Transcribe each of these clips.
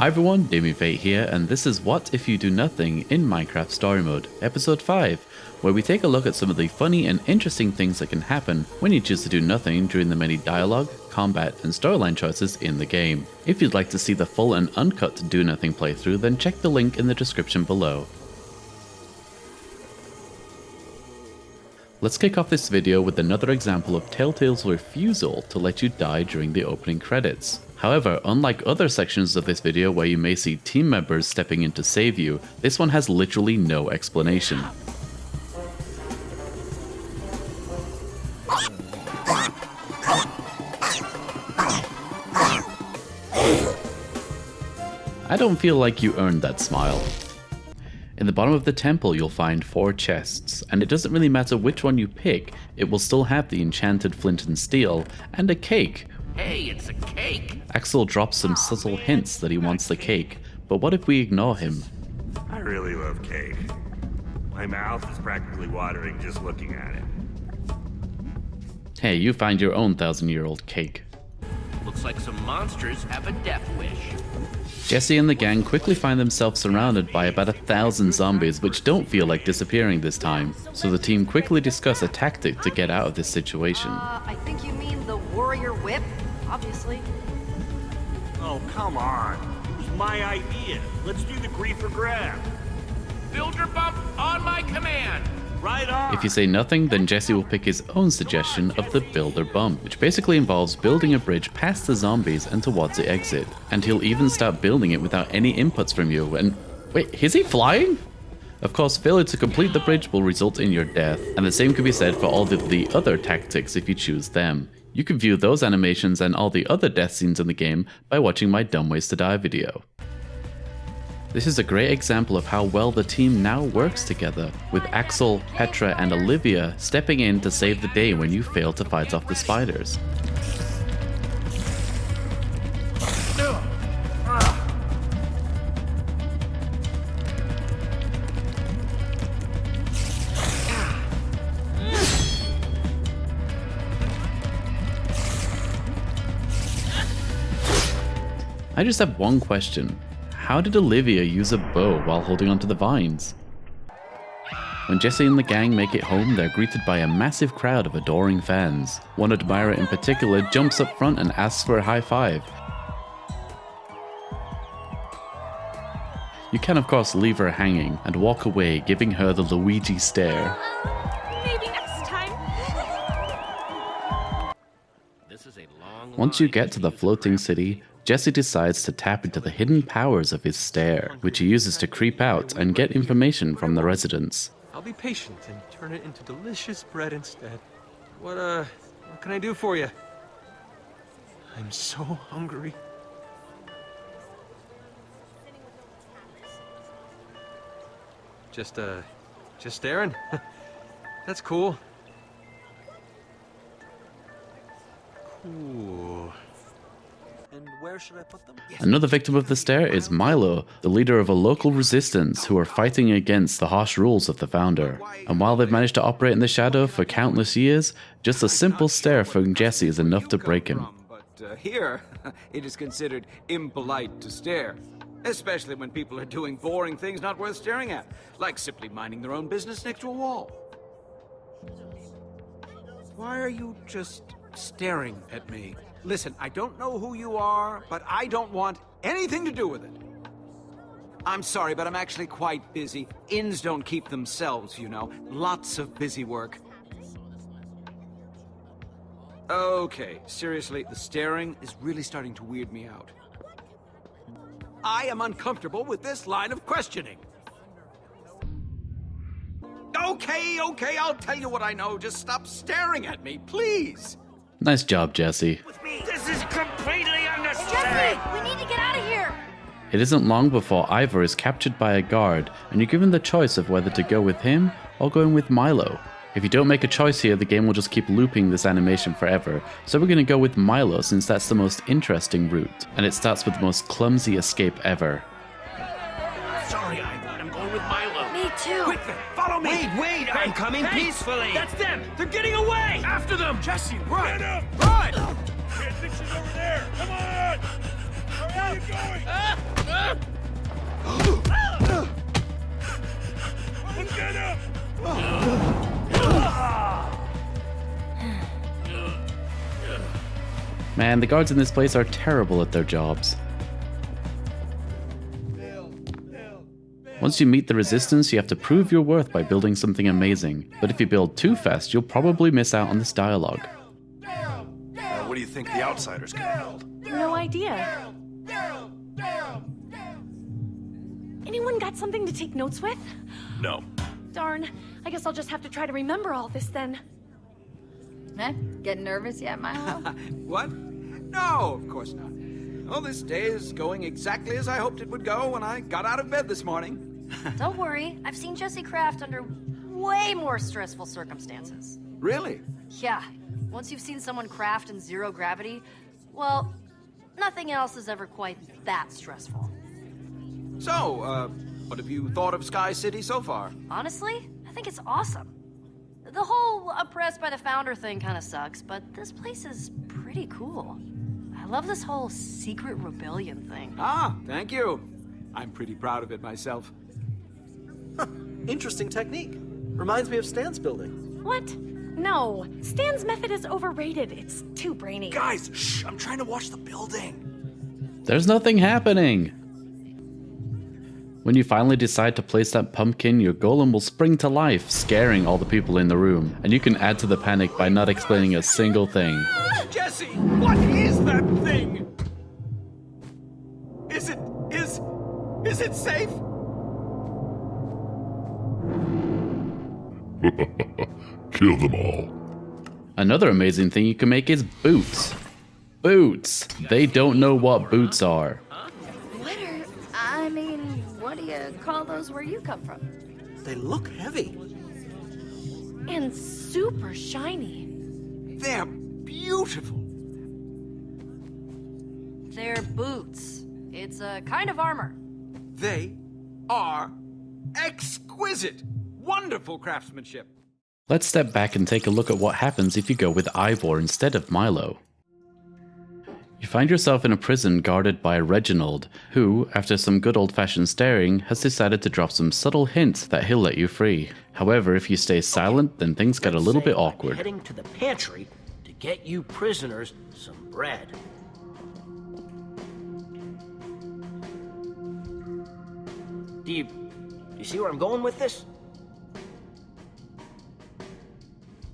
Hi everyone, Damien Fate here, and this is What If You Do Nothing in Minecraft Story Mode, Episode 5, where we take a look at some of the funny and interesting things that can happen when you choose to do nothing during the many dialogue, combat, and storyline choices in the game. If you'd like to see the full and uncut Do Nothing playthrough, then check the link in the description below. Let's kick off this video with another example of Telltale's refusal to let you die during the opening credits. However, unlike other sections of this video where you may see team members stepping in to save you, this one has literally no explanation. I don't feel like you earned that smile. In the bottom of the temple you'll find 4 chests, and it doesn't really matter which one you pick, it will still have the enchanted flint and steel, and a cake. Hey, it's a cake! Axel drops some subtle hints that he wants the cake, but what if we ignore him? I really love cake. My mouth is practically watering just looking at it. Hey, you find your own 1,000-year-old cake. Looks like some monsters have a death wish. Jesse and the gang quickly find themselves surrounded by about 1,000 zombies which don't feel like disappearing this time, so the team quickly discuss a tactic to get out of this situation. I think you mean the warrior whip, obviously. Oh, come on. It was my idea. Let's do the grief or grab. Builder bump on my command! Right on. If you say nothing, then Jesse will pick his own suggestion of the builder bump, which basically involves building a bridge past the zombies and towards the exit. And he'll even start building it without any inputs from you, and wait, is he flying? Of course, failure to complete the bridge will result in your death, and the same could be said for all of the other tactics if you choose them. You can view those animations and all the other death scenes in the game by watching my Dumb Ways to Die video. This is a great example of how well the team now works together, with Axel, Petra, and Olivia stepping in to save the day when you fail to fight off the spiders. I just have one question. How did Olivia use a bow while holding onto the vines? When Jesse and the gang make it home, they're greeted by a massive crowd of adoring fans. One admirer in particular jumps up front and asks for a high five. You can of course leave her hanging and walk away, giving her the Luigi stare. Maybe next time. This is a long Once you get to the floating city, Jesse decides to tap into the hidden powers of his stare, which he uses to creep out and get information from the residents. I'll be patient and turn it into delicious bread instead. What can I do for you? I'm so hungry. Just staring? That's cool. Cool. And where should I put them? Another victim of the stare is Milo, the leader of a local resistance who are fighting against the harsh rules of the founder. And while they've managed to operate in the shadow for countless years, just a simple stare from Jesse is enough to break him. But here, it is considered impolite to stare. Especially when people are doing boring things not worth staring at. Like simply minding their own business next to a wall. Why are you just staring at me? Listen, I don't know who you are, but I don't want anything to do with it. I'm sorry, but I'm actually quite busy. Inns don't keep themselves, you know. Lots of busy work. Okay, seriously, the staring is really starting to weird me out. I am uncomfortable with this line of questioning. Okay, I'll tell you what I know. Just stop staring at me, please. Nice job, Jesse. This is completely unnecessary. Jesse, we need to get out of here. It isn't long before Ivor is captured by a guard, and you're given the choice of whether to go with him or going with Milo. If you don't make a choice here, the game will just keep looping this animation forever, so we're going to go with Milo since that's the most interesting route, and it starts with the most clumsy escape ever. Sorry, I'm going with Milo. Me too. Quick then, follow me. Wait, I'm coming peacefully. That's them. They're getting away. After them. Jesse, run. Get up. Run. Can't fix it over there. Come on. Where are you going? Man, the guards in this place are terrible at their jobs. Once you meet the resistance, you have to prove your worth by building something amazing. But if you build too fast, you'll probably miss out on this dialogue. What do you think the outsiders can build? No idea. Anyone got something to take notes with? No. Darn. I guess I'll just have to try to remember all this then. Eh? Getting nervous yet, Milo? What? No, of course not. Well, this day is going exactly as I hoped it would go when I got out of bed this morning. Don't worry. I've seen Jesse craft under way more stressful circumstances. Really? Yeah. Once you've seen someone craft in zero gravity, well, nothing else is ever quite that stressful. So, what have you thought of Sky City so far? Honestly, I think it's awesome. The whole oppressed by the founder thing kind of sucks, but this place is pretty cool. I love this whole secret rebellion thing. Ah, thank you. I'm pretty proud of it myself. Interesting technique. Reminds me of Stan's building. What? No. Stan's method is overrated. It's too brainy. Guys, shh, I'm trying to watch the building. There's nothing happening! When you finally decide to place that pumpkin, your golem will spring to life, scaring all the people in the room. And you can add to the panic by not explaining a single thing. Jesse, what is that thing? Is it safe? Kill them all. Another amazing thing you can make is boots. Boots! They don't know what boots are. What do you call those where you come from? They look heavy. And super shiny. They're beautiful. They're boots. It's a kind of armor. They are exquisite. Wonderful craftsmanship. Let's step back and take a look at what happens if you go with Ivor instead of Milo. You find yourself in a prison guarded by Reginald, who, after some good old-fashioned staring, has decided to drop some subtle hints that he'll let you free. However, if you stay silent, then things get a little bit awkward. Heading to the pantry to get you prisoners some bread. Do you see where I'm going with this?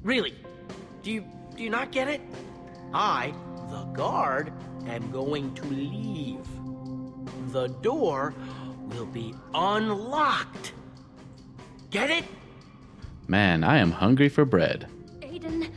Really? Do you not get it? I, the guard, am going to leave. The door will be unlocked. Get it? Man, I am hungry for bread. Aiden,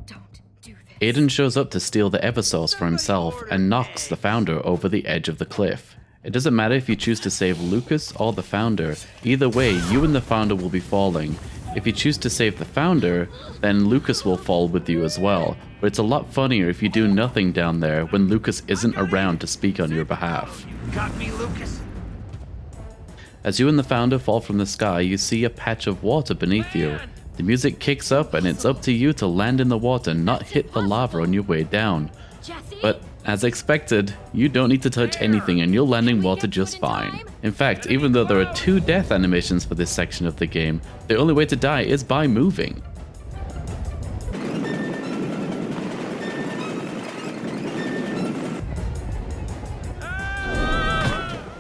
don't do this. Aiden shows up to steal the Eversource for himself and knocks the founder over the edge of the cliff. It doesn't matter if you choose to save Lucas or the founder, either way you and the founder will be falling. If you choose to save the founder, then Lucas will fall with you as well, but it's a lot funnier if you do nothing down there when Lucas isn't around to speak on your behalf. Got me, Lucas. As you and the founder fall from the sky, you see a patch of water beneath you. The music kicks up and it's up to you to land in the water and not hit the lava on your way down. But as expected, you don't need to touch anything and you'll land in water just fine. In fact, even though there are 2 death animations for this section of the game, the only way to die is by moving.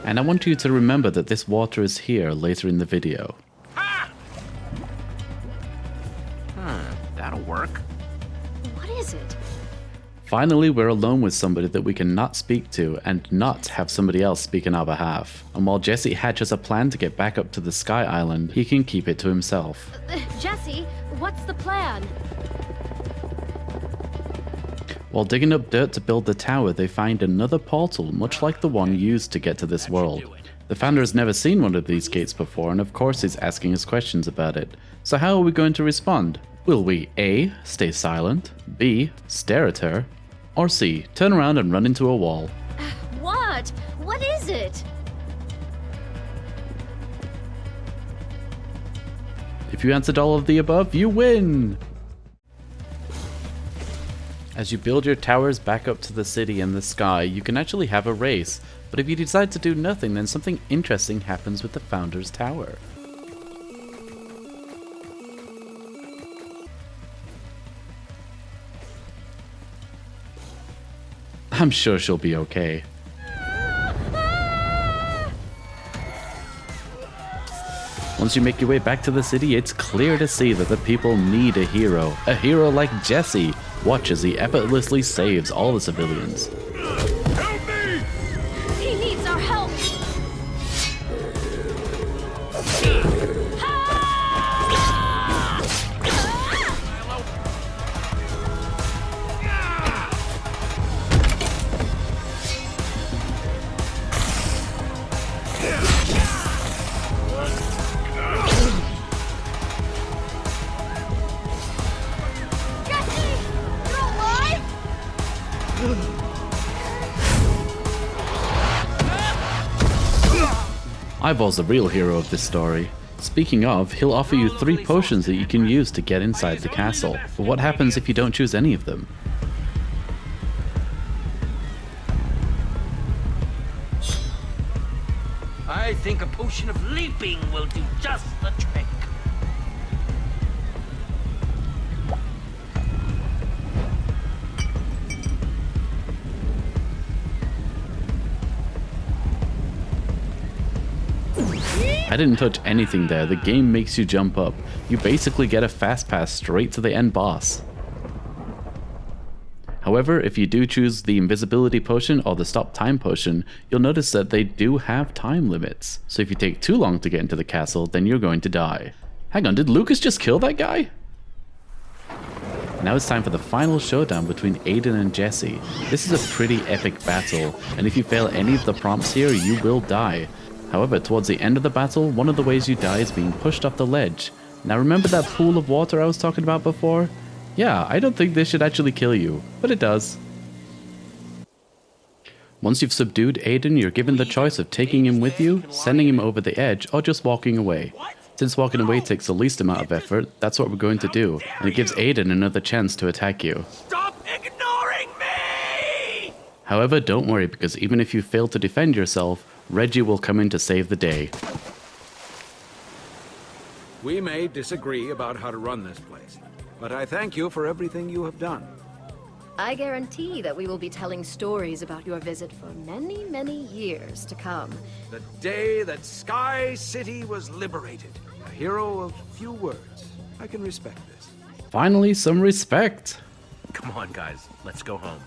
And I want you to remember that this water is here later in the video. That'll work. What is it? Finally, we're alone with somebody that we can not speak to and not have somebody else speak on our behalf. And while Jesse hatches a plan to get back up to the Sky Island, he can keep it to himself. Jesse, what's the plan? While digging up dirt to build the tower, they find another portal much like the one used to get to this world. The founder has never seen one of these gates before and of course is asking us questions about it. So how are we going to respond? Will we A. stay silent, B. stare at her, or C. turn around and run into a wall? What? What is it? If you answered all of the above, you win! As you build your towers back up to the city and the sky, you can actually have a race, but if you decide to do nothing, then something interesting happens with the Founder's Tower. I'm sure she'll be okay. Once you make your way back to the city, it's clear to see that the people need a hero. A hero like Jesse. Watch as he effortlessly saves all the civilians. Help me! He needs our help! Ivor's the real hero of this story. Speaking of, he'll offer you 3 potions that you can use to get inside the castle. But what happens if you don't choose any of them? I think a potion of leaping will do just the trick. I didn't touch anything there, the game makes you jump up. You basically get a fast pass straight to the end boss. However, if you do choose the invisibility potion or the stop time potion, you'll notice that they do have time limits. So if you take too long to get into the castle, then you're going to die. Hang on, did Lucas just kill that guy? Now it's time for the final showdown between Aiden and Jesse. This is a pretty epic battle, and if you fail any of the prompts here, you will die. However, towards the end of the battle, one of the ways you die is being pushed off the ledge. Now remember that pool of water I was talking about before? Yeah, I don't think this should actually kill you, but it does. Once you've subdued Aiden, you're given the choice of taking him with you, sending him over the edge, or just walking away. Since walking away takes the least amount of effort, that's what we're going to do, and it gives Aiden another chance to attack you. Stop ignoring me! However, don't worry, because even if you fail to defend yourself, Reggie will come in to save the day. We may disagree about how to run this place, but I thank you for everything you have done. I guarantee that we will be telling stories about your visit for many, many years to come. The day that Sky City was liberated. A hero of few words. I can respect this. Finally, some respect. Come on, guys. Let's go home.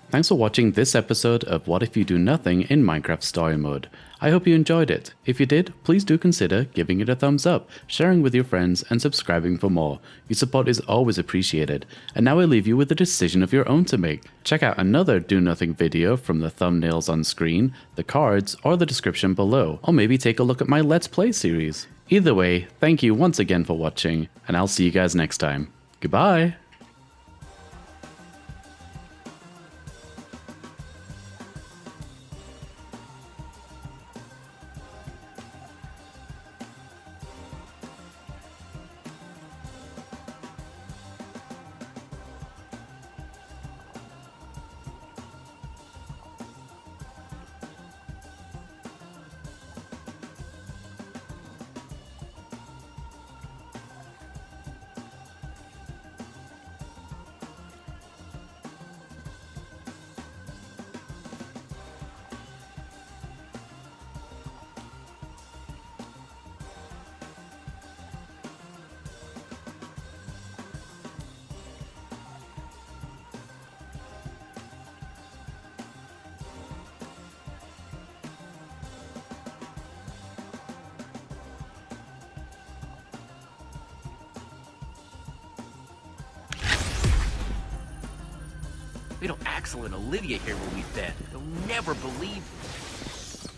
Thanks for watching this episode of What If You Do Nothing in Minecraft Story Mode. I hope you enjoyed it. If you did, please do consider giving it a thumbs up, sharing with your friends, and subscribing for more. Your support is always appreciated. And now I leave you with a decision of your own to make. Check out another Do Nothing video from the thumbnails on screen, the cards, or the description below. Or maybe take a look at my Let's Play series. Either way, thank you once again for watching, and I'll see you guys next time. Goodbye! Wait till Axel and Olivia hear what we've been. They'll never believe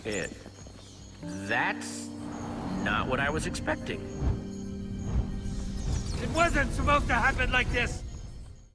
it. That's not what I was expecting. It wasn't supposed to happen like this!